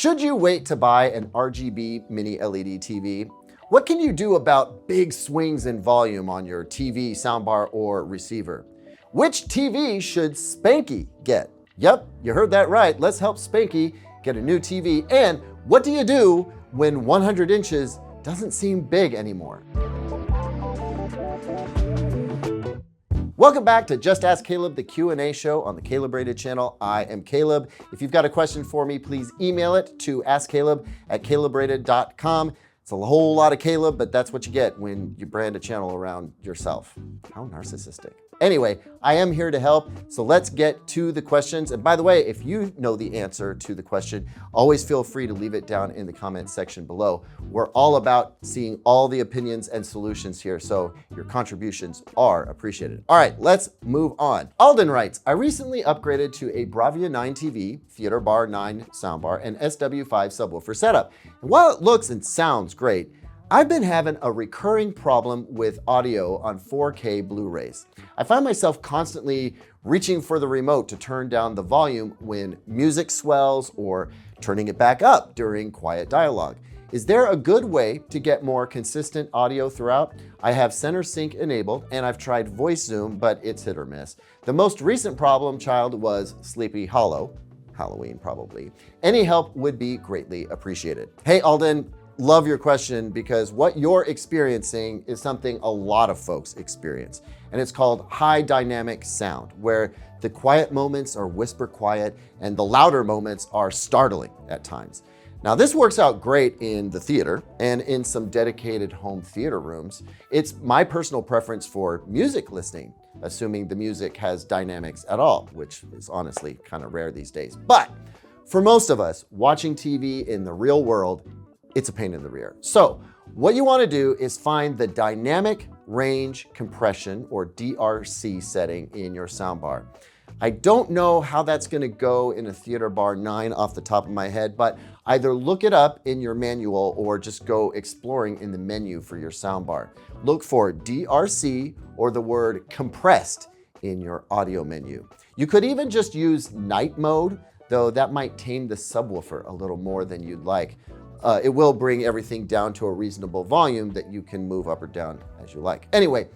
Should you wait to buy an RGB mini-LED TV? What can you do about big swings in volume on your TV, soundbar, or receiver? Which TV should Spanky get? Yep, you heard that right. Let's help Spanky get a new TV. And what do you do when 100 inches doesn't seem big anymore? Welcome back to Just Ask Caleb, the Q&A show on the CalebRated channel. I am Caleb. If you've got a question for me, please email it to askcaleb@calebrated.com. It's a whole lot of Caleb, but that's what you get when you brand a channel around yourself. How narcissistic. Anyway, I am here to help, so let's get to the questions. And by the way, if you know the answer to the question, always feel free to leave it down in the comments section below. We're all about seeing all the opinions and solutions here, so your contributions are appreciated. All right, let's move on. Alden writes, I recently upgraded to a Bravia 9 TV, Theater Bar 9 soundbar, and SW5 subwoofer setup. And while it looks and sounds great, I've been having a recurring problem with audio on 4K Blu-rays. I find myself constantly reaching for the remote to turn down the volume when music swells or turning it back up during quiet dialogue. Is there a good way to get more consistent audio throughout? I have center sync enabled and I've tried voice zoom, but it's hit or miss. The most recent problem child was Sleepy Hollow, Halloween probably. Any help would be greatly appreciated. Hey Alden, love your question because what you're experiencing is something a lot of folks experience, and it's called high dynamic sound, where the quiet moments are whisper quiet and the louder moments are startling at times. Now, this works out great in the theater and in some dedicated home theater rooms. It's my personal preference for music listening, assuming the music has dynamics at all, which is honestly kind of rare these days. But for most of us, watching TV in the real world, it's a pain in the rear. So what you want to do is find the dynamic range compression or DRC setting in your soundbar. I don't know how that's going to go in a Theater Bar 9 off the top of my head, but either look it up in your manual or just go exploring in the menu for your soundbar. Look for DRC or the word compressed in your audio menu. You could even just use night mode, though that might tame the subwoofer a little more than you'd like. It will bring everything down to a reasonable volume that you can move up or down as you like. Anyway,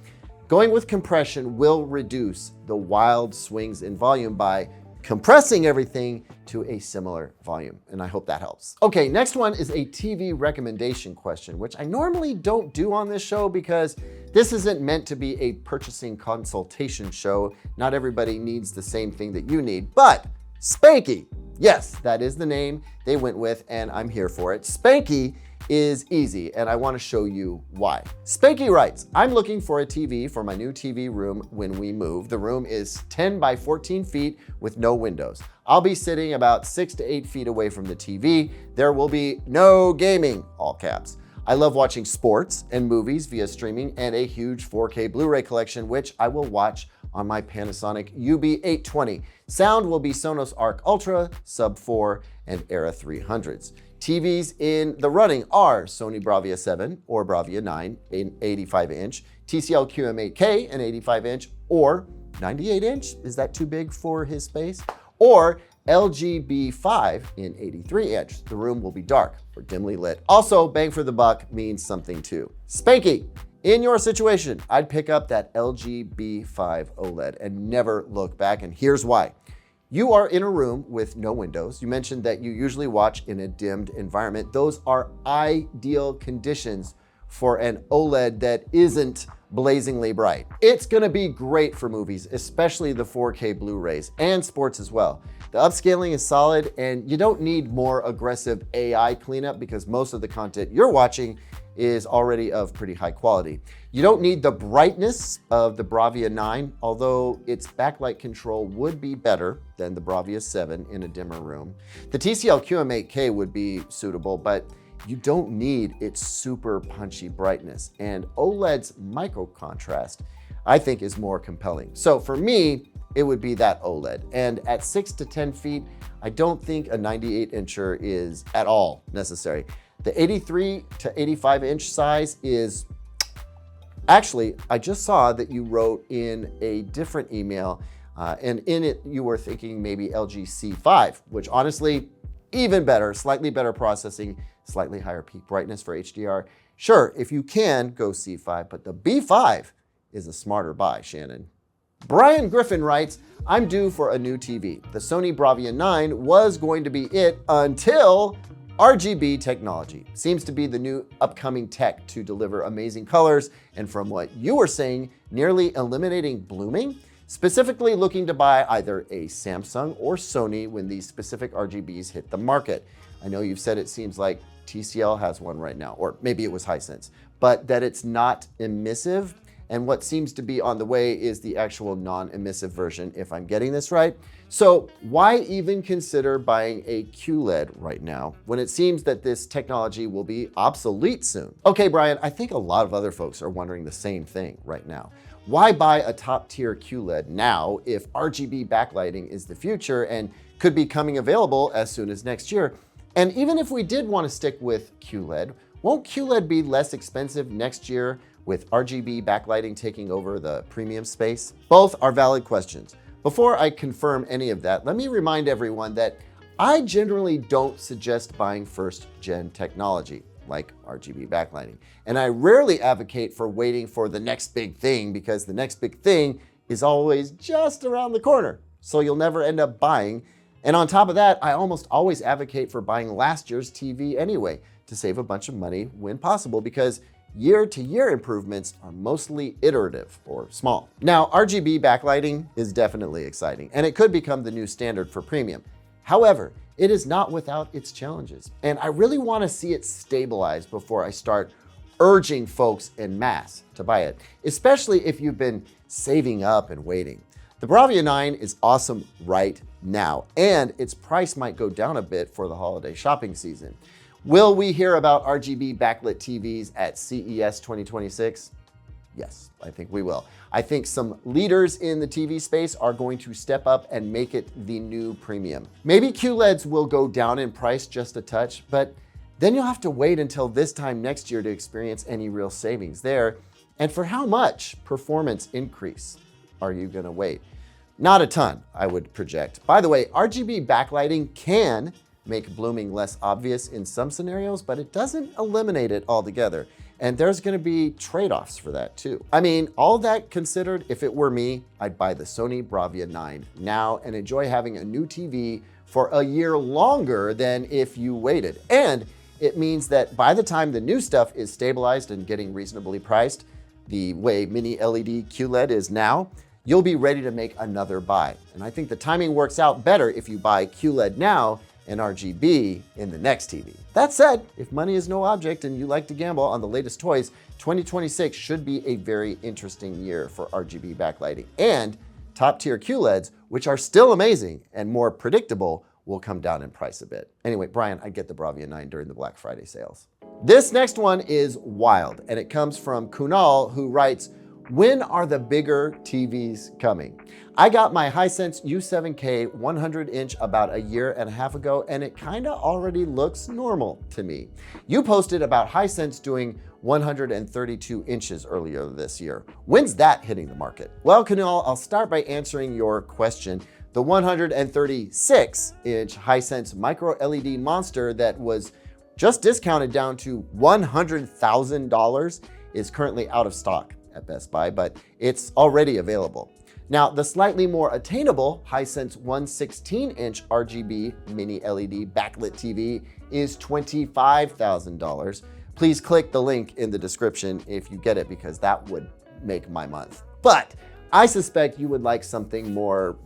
going with compression will reduce the wild swings in volume by compressing everything to a similar volume, and I hope that helps. Okay, next one is a TV recommendation question, which I normally don't do on this show because this isn't meant to be a purchasing consultation show. Not everybody needs the same thing that you need, but Spanky. Yes, that is the name they went with, and I'm here for it. Spanky is easy, and I want to show you why. Spanky writes, I'm looking for a TV for my new TV room when we move. The room is 10 by 14 feet with no windows. I'll be sitting about 6 to 8 feet away from the TV. There will be no gaming, all caps. I love watching sports and movies via streaming and a huge 4K Blu-ray collection, which I will watch on my Panasonic UB820. Sound will be Sonos Arc Ultra, Sub 4, and Era 300s. TVs in the running are Sony Bravia 7 or Bravia 9, an 85-inch, TCL QM8K, an 85-inch, or 98-inch, is that too big for his space? Or RGB-5 in 83-inch. The room will be dark or dimly lit. Also, bang for the buck means something too. Spanky, in your situation, I'd pick up that RGB-5 OLED and never look back, and here's why. You are in a room with no windows. You mentioned that you usually watch in a dimmed environment. Those are ideal conditions for an OLED that isn't blazingly bright. It's gonna be great for movies, especially the 4K Blu-rays and sports as well. The upscaling is solid and you don't need more aggressive AI cleanup because most of the content you're watching is already of pretty high quality. You don't need the brightness of the Bravia 9, although its backlight control would be better than the Bravia 7 in a dimmer room. The TCL QM8K would be suitable, but you don't need its super punchy brightness. And OLED's micro contrast, I think, is more compelling. So for me, it would be that OLED. And at 6 to 10 feet, I don't think a 98-incher is at all necessary. The 83 to 85 inch size is, actually, I just saw that you wrote in a different email and in it you were thinking maybe LG C5, which honestly, even better, slightly better processing, slightly higher peak brightness for HDR. Sure, if you can, go C5, but the B5 is a smarter buy, Shannon. Brian Griffin writes, I'm due for a new TV. The Sony Bravia 9 was going to be it until RGB technology seems to be the new upcoming tech to deliver amazing colors, and from what you were saying, nearly eliminating blooming. Specifically looking to buy either a Samsung or Sony when these specific RGBs hit the market. I know you've said it seems like TCL has one right now, or maybe it was Hisense, but that it's not emissive. And what seems to be on the way is the actual non-emissive version, if I'm getting this right. So why even consider buying a QLED right now when it seems that this technology will be obsolete soon? Okay, Brian, I think a lot of other folks are wondering the same thing right now. Why buy a top-tier QLED now if RGB backlighting is the future and could be coming available as soon as next year? And even if we did want to stick with QLED, won't QLED be less expensive next year with RGB backlighting taking over the premium space? Both are valid questions. Before I confirm any of that, let me remind everyone that I generally don't suggest buying first-gen technology like RGB backlighting. And I rarely advocate for waiting for the next big thing because the next big thing is always just around the corner. So you'll never end up buying. And on top of that, I almost always advocate for buying last year's TV anyway to save a bunch of money when possible because year-to-year improvements are mostly iterative or small. Now, RGB backlighting is definitely exciting, and it could become the new standard for premium. However, it is not without its challenges, and I really want to see it stabilize before I start urging folks en masse to buy it, especially if you've been saving up and waiting. The Bravia 9 is awesome right now, and its price might go down a bit for the holiday shopping season. Will we hear about RGB backlit TVs at CES 2026? Yes, I think we will. I think some leaders in the TV space are going to step up and make it the new premium. Maybe QLEDs will go down in price just a touch, but then you'll have to wait until this time next year to experience any real savings there. And for how much performance increase are you gonna wait? Not a ton, I would project. By the way, RGB backlighting can make blooming less obvious in some scenarios, but it doesn't eliminate it altogether. And there's gonna be trade-offs for that too. I mean, all that considered, if it were me, I'd buy the Sony Bravia 9 now and enjoy having a new TV for a year longer than if you waited. And it means that by the time the new stuff is stabilized and getting reasonably priced, the way mini LED QLED is now, you'll be ready to make another buy. And I think the timing works out better if you buy QLED now and RGB in the next TV. That said, if money is no object and you like to gamble on the latest toys, 2026 should be a very interesting year for RGB backlighting. And top-tier QLEDs, which are still amazing and more predictable, will come down in price a bit. Anyway, Brian, I get the Bravia 9 during the Black Friday sales. This next one is wild, and it comes from Kunal, who writes, when are the bigger TVs coming? I got my Hisense U7K 100-inch about a year and a half ago, and it kinda already looks normal to me. You posted about Hisense doing 132 inches earlier this year. When's that hitting the market? Well, Kunal, I'll start by answering your question. The 136-inch Hisense micro LED monster that was just discounted down to $100,000 is currently out of stock at Best Buy, but it's already available. Now, the slightly more attainable Hisense 116-inch RGB mini-LED backlit TV is $25,000. Please click the link in the description if you get it, because that would make my month. But I suspect you would like something more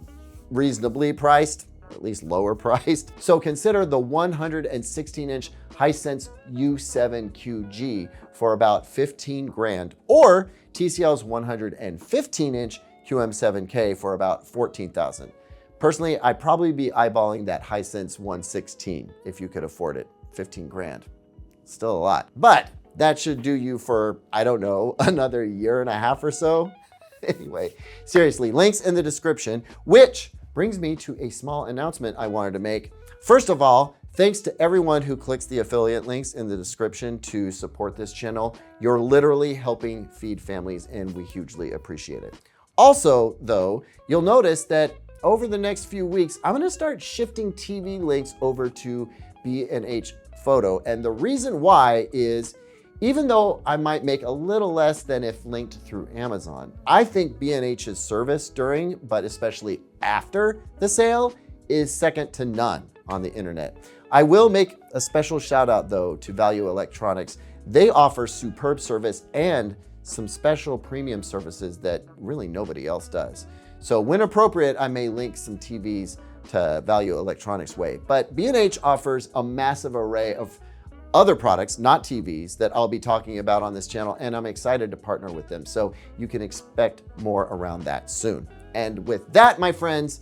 reasonably priced, or at least lower priced. So consider the 116-inch Hisense U7QG for about 15 grand, or TCL's 115-inch QM7K for about 14,000. Personally, I'd probably be eyeballing that Hisense 116 if you could afford it. 15 grand, still a lot. But that should do you for, I don't know, another year and a half or so. Anyway, seriously, links in the description, which brings me to a small announcement I wanted to make. First of all, thanks to everyone who clicks the affiliate links in the description to support this channel. You're literally helping feed families, and we hugely appreciate it. Also, though, you'll notice that over the next few weeks, I'm gonna start shifting TV links over to B&H Photo. And the reason why is, even though I might make a little less than if linked through Amazon, I think B&H's service during, but especially after the sale, is second to none on the internet. I will make a special shout out though to Value Electronics. They offer superb service and some special premium services that really nobody else does. So when appropriate, I may link some TVs to Value Electronics way, but B&H offers a massive array of other products, not TVs, that I'll be talking about on this channel, and I'm excited to partner with them. So you can expect more around that soon. And with that, my friends,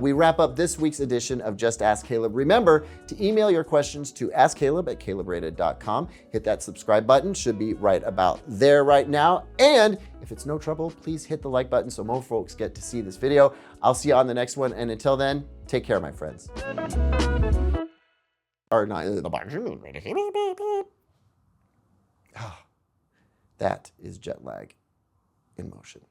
we wrap up this week's edition of Just Ask Caleb. Remember to email your questions to askcaleb@CalebRated.com. Hit that subscribe button, should be right about there right now. And if it's no trouble, please hit the like button so more folks get to see this video. I'll see you on the next one. And until then, take care, my friends. Or not. That is jet lag in motion.